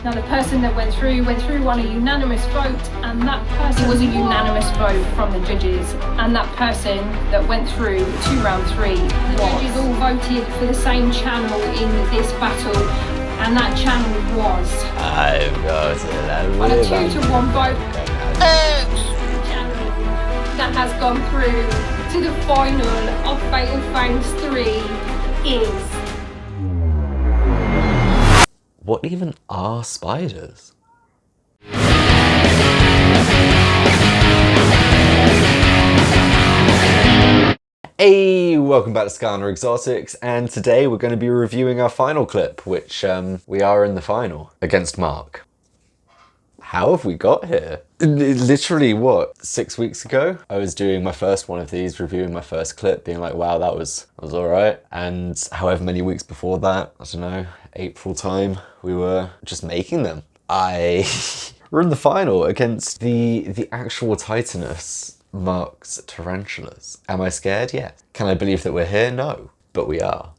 Now the person that went through on a unanimous vote, and that person was a unanimous vote from the judges, and that person that went through to round 3, the judges all voted for the same channel in this battle, and that channel was on a 2-to-1 vote. The channel that has gone through to the final of Fatal Fangs 3 is... What even are spiders? Hey, welcome back to Skaana Exotics, and today we're going to be reviewing our final clip, which we are in the final against Mark. How have we got here? Literally, what, 6 weeks ago? I was doing my first one of these, reviewing my first clip, being like, wow, that was alright. And however many weeks before that, I don't know, April time, we were just making them. We're in the final against the actual Titanus, Mark's tarantulas. Am I scared? Yes. Can I believe that we're here? No. But we are.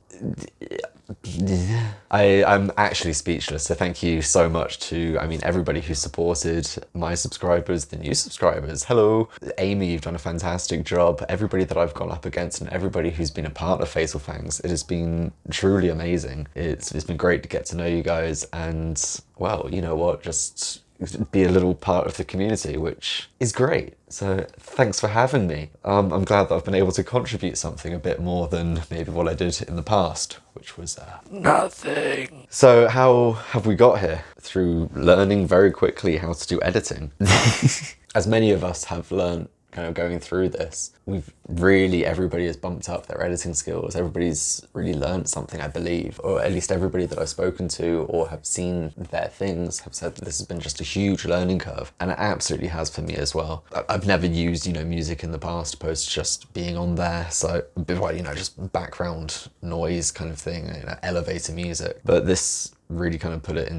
I'm actually speechless, so thank you so much to, everybody who supported my subscribers, the new subscribers. Hello. Amy, you've done a fantastic job. Everybody that I've gone up against and everybody who's been a part of Fatal Fangs, it has been truly amazing. It's been great to get to know you guys and, well, you know what, just be a little part of the community, which is great. So thanks for having me. I'm glad that I've been able to contribute something a bit more than maybe what I did in the past, which was nothing. So how have we got here? Through learning very quickly how to do editing. As many of us have learned kind of going through this, everybody has bumped up their editing skills. Everybody's really learned something, I believe, or at least everybody that I've spoken to or have seen their things have said that this has been just a huge learning curve, and it absolutely has for me as well. I've never used, music in the past opposed to just being on there, so just background noise kind of thing, elevator music. But this really kind of put it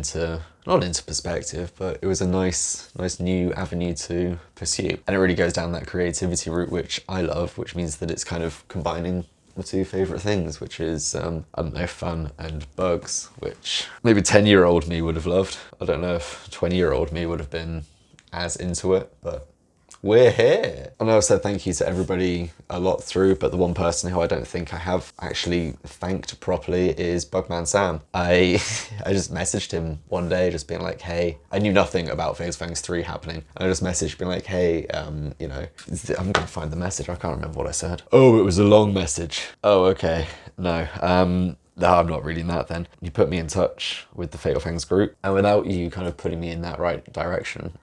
not into perspective, but it was a nice new avenue to pursue. And it really goes down that creativity route, which I love, which means that it's kind of combining my two favourite things, which is, I don't know, fun and bugs, which maybe 10-year-old me would have loved. I don't know if 20-year-old me would have been as into it, but we're here. I know I've said thank you to everybody a lot through, but the one person who I don't think I have actually thanked properly is Bugman Sam. I just messaged him one day just being like, hey, I knew nothing about Fatal Fangs 3 happening. And I just messaged being like, hey, I'm gonna find the message. I can't remember what I said. Oh, it was a long message. Oh, okay. No, I'm not reading that then. You put me in touch with the Fatal Fangs group, and without you kind of putting me in that right direction,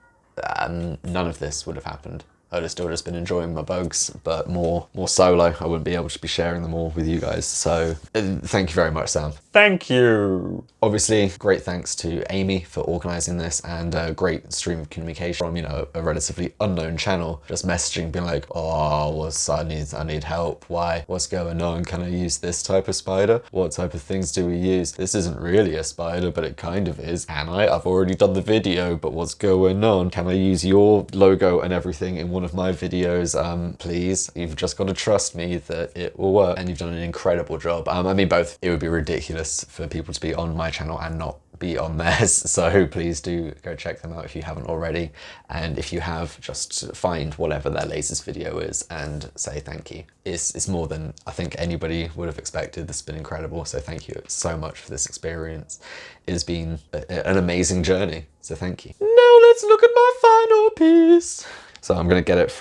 none of this would have happened. I'd have still just been enjoying my bugs, but more solo. I wouldn't be able to be sharing them all with you guys. So thank you very much, Sam. Thank you. Obviously, great thanks to Amy for organising this, and a great stream of communication from, a relatively unknown channel, just messaging, being like, oh, I need help. Why? What's going on? Can I use this type of spider? What type of things do we use? This isn't really a spider, but it kind of is. Can I? I've already done the video, but what's going on? Can I use your logo and everything in one of my videos? Please. You've just got to trust me that it will work, and you've done an incredible job. Both. It would be ridiculous for people to be on my channel and not be on theirs, so please do go check them out if you haven't already, and if you have, just find whatever their latest video is and say thank you. It's more than I think anybody would have expected. This has been incredible, so thank you so much for this experience. It has been an amazing journey, so thank you. Now let's look at my final piece. So I'm gonna get it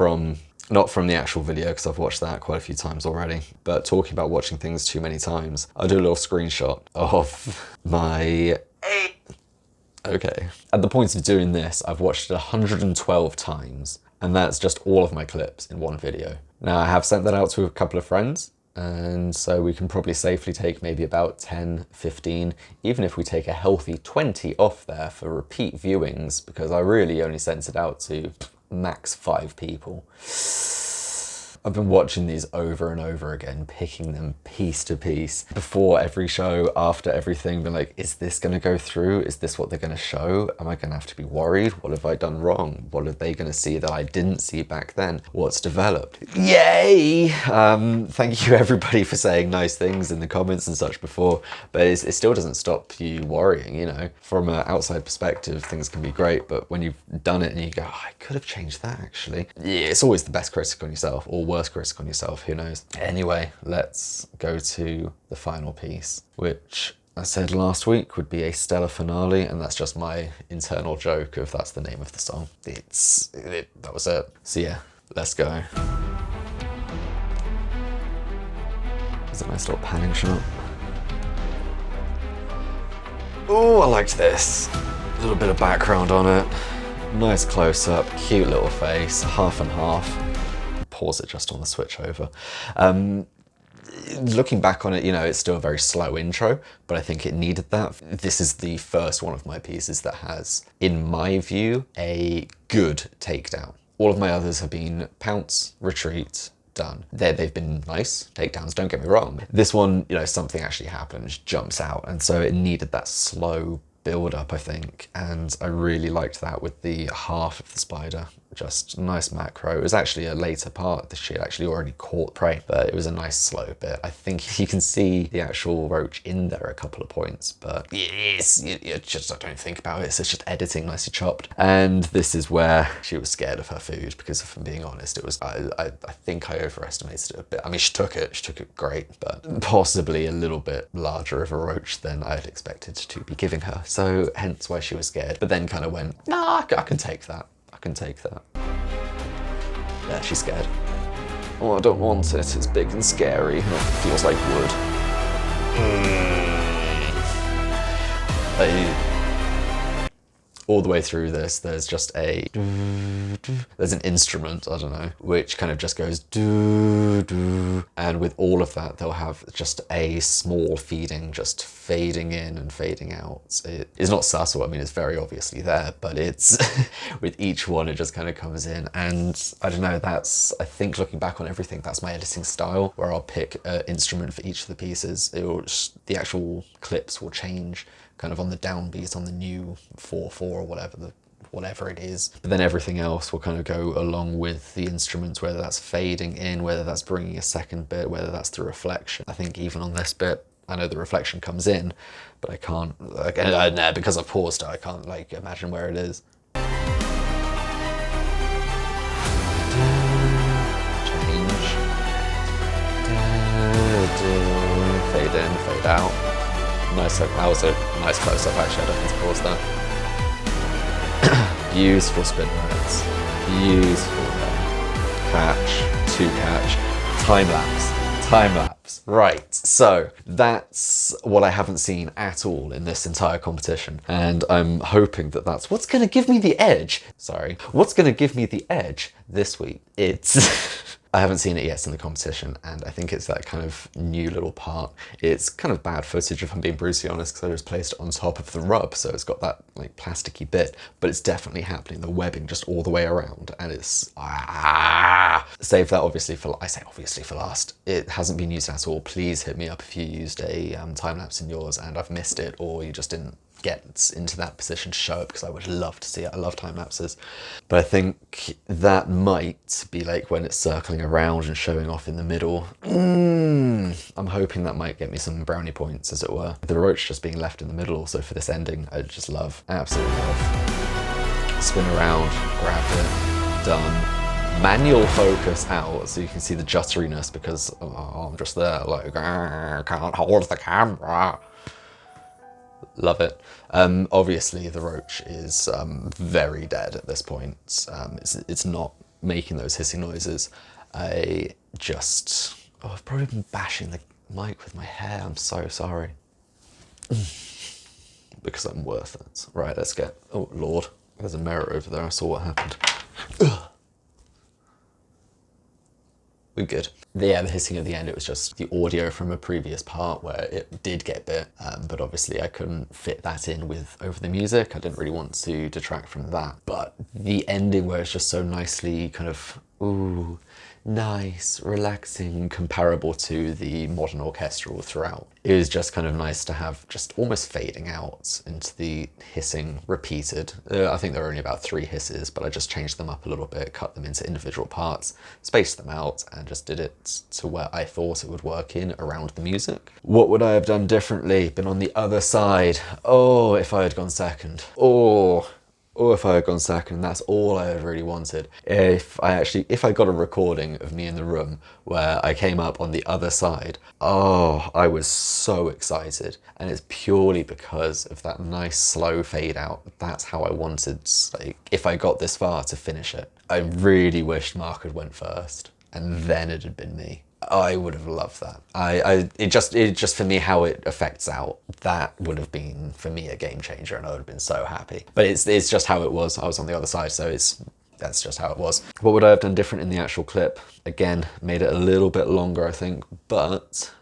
not from the actual video, because I've watched that quite a few times already, but talking about watching things too many times, I'll do a little screenshot of my... Okay. At the point of doing this, I've watched it 112 times, and that's just all of my clips in one video. Now, I have sent that out to a couple of friends, and so we can probably safely take maybe about 10, 15, even if we take a healthy 20 off there for repeat viewings, because I really only sent it out to max 5 people. I've been watching these over and over again, picking them piece to piece before every show, after everything, been like, is this going to go through? Is this what they're going to show? Am I going to have to be worried? What have I done wrong? What are they going to see that I didn't see back then? What's developed? Yay! Thank you everybody for saying nice things in the comments and such before, but it still doesn't stop you worrying, you know. From an outside perspective, things can be great, but when you've done it and you go, oh, I could have changed that actually. Yeah, it's always the best critic on yourself, or worst critic on yourself, who knows. Anyway, let's go to the final piece, which I said last week would be a stellar finale, and that's just my internal joke of that's the name of the song. That was it. So yeah, let's go. There's a nice little panning shot. Oh, I liked this. A little bit of background on it. Nice close up, cute little face, half and half. Pause it just on the switch over. Looking back on it, you know, it's still a very slow intro, but I think it needed that. This is the first one of my pieces that has, in my view, a good takedown. All of my others have been pounce, retreat, done. They've been nice takedowns, don't get me wrong. This one, you know, something actually happens, jumps out, and so it needed that slow build up, I think, and I really liked that with the half of the spider. Just nice macro. It was actually a later part that she had actually already caught prey, but it was a nice slow bit. I think you can see the actual roach in there a couple of points, but yes, you just don't think about it. It's just editing nicely chopped. And this is where she was scared of her food, because if I'm being honest, it was, I think I overestimated it a bit. I mean, she took it great, but possibly a little bit larger of a roach than I had expected to be giving her. So hence why she was scared, but then kind of went, nah, I can take that. I can take that. Yeah, she's scared. Oh, I don't want it. It's big and scary. And it feels like wood. All the way through this, there's just there's an instrument, I don't know, which kind of just goes doo doo, and with all of that, they'll have just a small feeding, just fading in and fading out. It is not subtle. I mean, it's very obviously there, but it's with each one, it just kind of comes in, and I don't know. That's, I think, looking back on everything, that's my editing style, where I'll pick an instrument for each of the pieces. The actual clips will change, kind of on the downbeat, on the new 4/4 or whatever it is. But then everything else will kind of go along with the instruments, whether that's fading in, whether that's bringing a second bit, whether that's the reflection. I think even on this bit, I know the reflection comes in, but I can't, because I've paused it, I can't like imagine where it is. Change. Fade in, fade out. Nice, that was a nice close-up actually, I don't need to pause that. Beautiful spin rates. Beautiful catch, to catch, time lapse. Right, so that's what I haven't seen at all in this entire competition, and I'm hoping that that's what's going to give me the edge. Sorry, what's going to give me the edge this week? It's I haven't seen it yet in the competition, and I think it's that kind of new little part. It's kind of bad footage if I'm being brutally honest, because I just placed it on top of the rub, so it's got that like plasticky bit, but it's definitely happening. The webbing just all the way around, and it's save that obviously for, I say obviously for last. It hasn't been used at all. Please hit me up if you used a time lapse in yours and I've missed it, or you just didn't get into that position to show it, because I would love to see it. I love time lapses, but I think that might be like when it's circling around and showing off in the middle. I'm hoping that might get me some brownie points, as it were. The roach just being left in the middle also for this ending, I just love, absolutely love. Spin around, grabbed it, done. Manual focus out so you can see the jutteriness, because I'm just there like, can't hold the camera. Love it. Obviously the roach is very dead at this point. It's not making those hissing noises. I've probably been bashing the mic with my hair. I'm so sorry. Because I'm worth it. Right, let's get, oh Lord, there's a mirror over there. I saw what happened. We're good. Yeah, the hissing at the end, it was just the audio from a previous part where it did get bit, but obviously I couldn't fit that in with over the music. I didn't really want to detract from that. But the ending where it's just so nicely kind of, ooh, nice, relaxing, comparable to the modern orchestral throughout. It was just kind of nice to have just almost fading out into the hissing repeated. I think there were only about 3 hisses, but I just changed them up a little bit, cut them into individual parts, spaced them out, and just did it to where I thought it would work in around the music. What would I have done differently? Been on the other side. Oh, if I had gone second. Or if I had gone second, that's all I had really wanted. If I got a recording of me in the room where I came up on the other side, oh, I was so excited. And it's purely because of that nice slow fade out. That's how I wanted, like, if I got this far, to finish it. I really wished Mark had went first and then it had been me. I would have loved that. It just for me, how it affects out, that would have been for me a game changer, and I would have been so happy. But it's just how it was. I was on the other side, so that's just how it was. What would I have done different in the actual clip? Again, made it a little bit longer, I think, but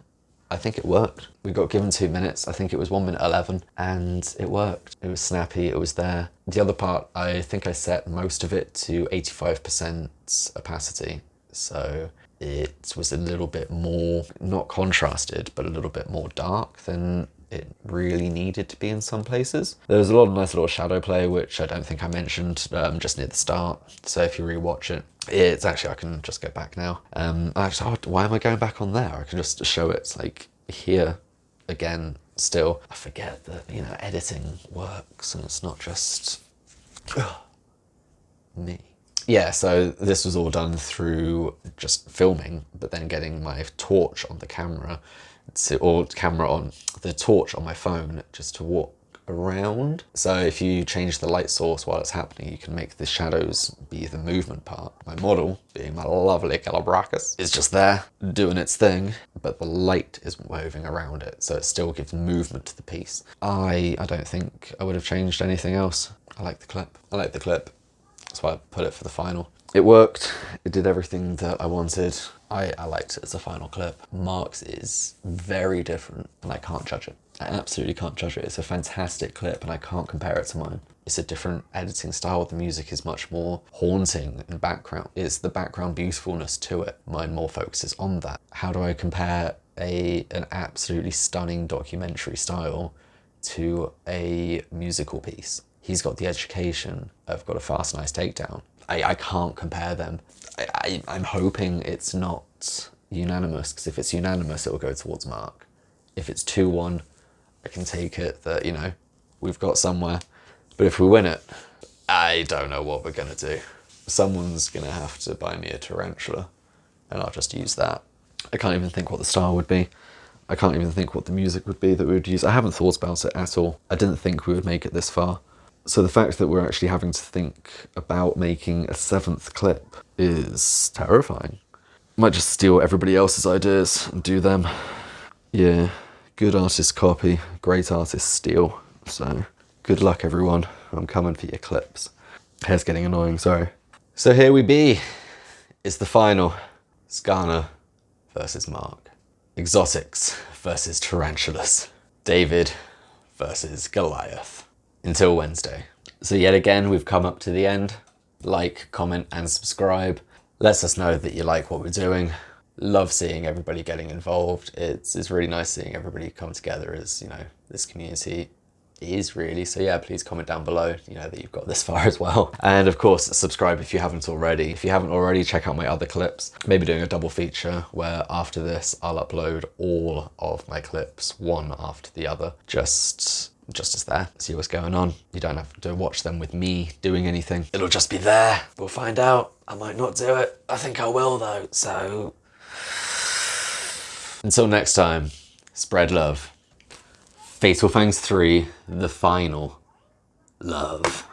I think it worked. We got given 2 minutes. I think it was 1 minute 11, and it worked. It was snappy, it was there. The other part, I think I set most of it to 85% opacity. So it was a little bit more, not contrasted, but a little bit more dark than it really needed to be in some places. There was a lot of nice little shadow play, which I don't think I mentioned just near the start. So if you rewatch it, it's actually, I can just go back now. Actually, why am I going back on there? I can just show it like here again still. I forget that, you know, editing works and it's not just me. Yeah, so this was all done through just filming, but then getting my torch on the camera, the torch on my phone, just to walk around. So if you change the light source while it's happening, you can make the shadows be the movement part. My model, being my lovely Calabracus, is just there doing its thing, but the light is moving around it, so it still gives movement to the piece. I don't think I would have changed anything else. I like the clip. I like the clip. That's why I put it for the final. It worked. It did everything that I wanted. I liked it as a final clip. Mark's is very different and I can't judge it. I absolutely can't judge it. It's a fantastic clip and I can't compare it to mine. It's a different editing style. The music is much more haunting and background. It's the background beautifulness to it. Mine more focuses on that. How do I compare an absolutely stunning documentary style to a musical piece? He's got the education, I've got a fast, nice takedown. I can't compare them. I'm hoping it's not unanimous, because if it's unanimous, it'll go towards Mark. If it's 2-1, I can take it that, you know, we've got somewhere. But if we win it, I don't know what we're gonna do. Someone's gonna have to buy me a tarantula, and I'll just use that. I can't even think what the style would be. I can't even think what the music would be that we would use. I haven't thought about it at all. I didn't think we would make it this far. So the fact that we're actually having to think about making a 7th clip is terrifying. Might just steal everybody else's ideas and do them. Yeah, good artist copy, great artist steal. So good luck everyone, I'm coming for your clips. Hair's getting annoying, sorry. So here we be, it's the final. Skaana versus Mark. Exotics versus tarantulas. David versus Goliath. Until Wednesday. So yet again, we've come up to the end. Like, comment, and subscribe. Lets us know that you like what we're doing. Love seeing everybody getting involved. It's really nice seeing everybody come together as, you know, this community is really. So yeah, please comment down below, you know, that you've got this far as well. And of course, subscribe if you haven't already. If you haven't already, check out my other clips. Maybe doing a double feature where after this, I'll upload all of my clips, one after the other. Just as there, see what's going on. You don't have to watch them with me doing anything. It'll just be there. We'll find out. I might not do it. I think I will though, so. Until next time, spread love. Fatal Fangs 3, the final. Love.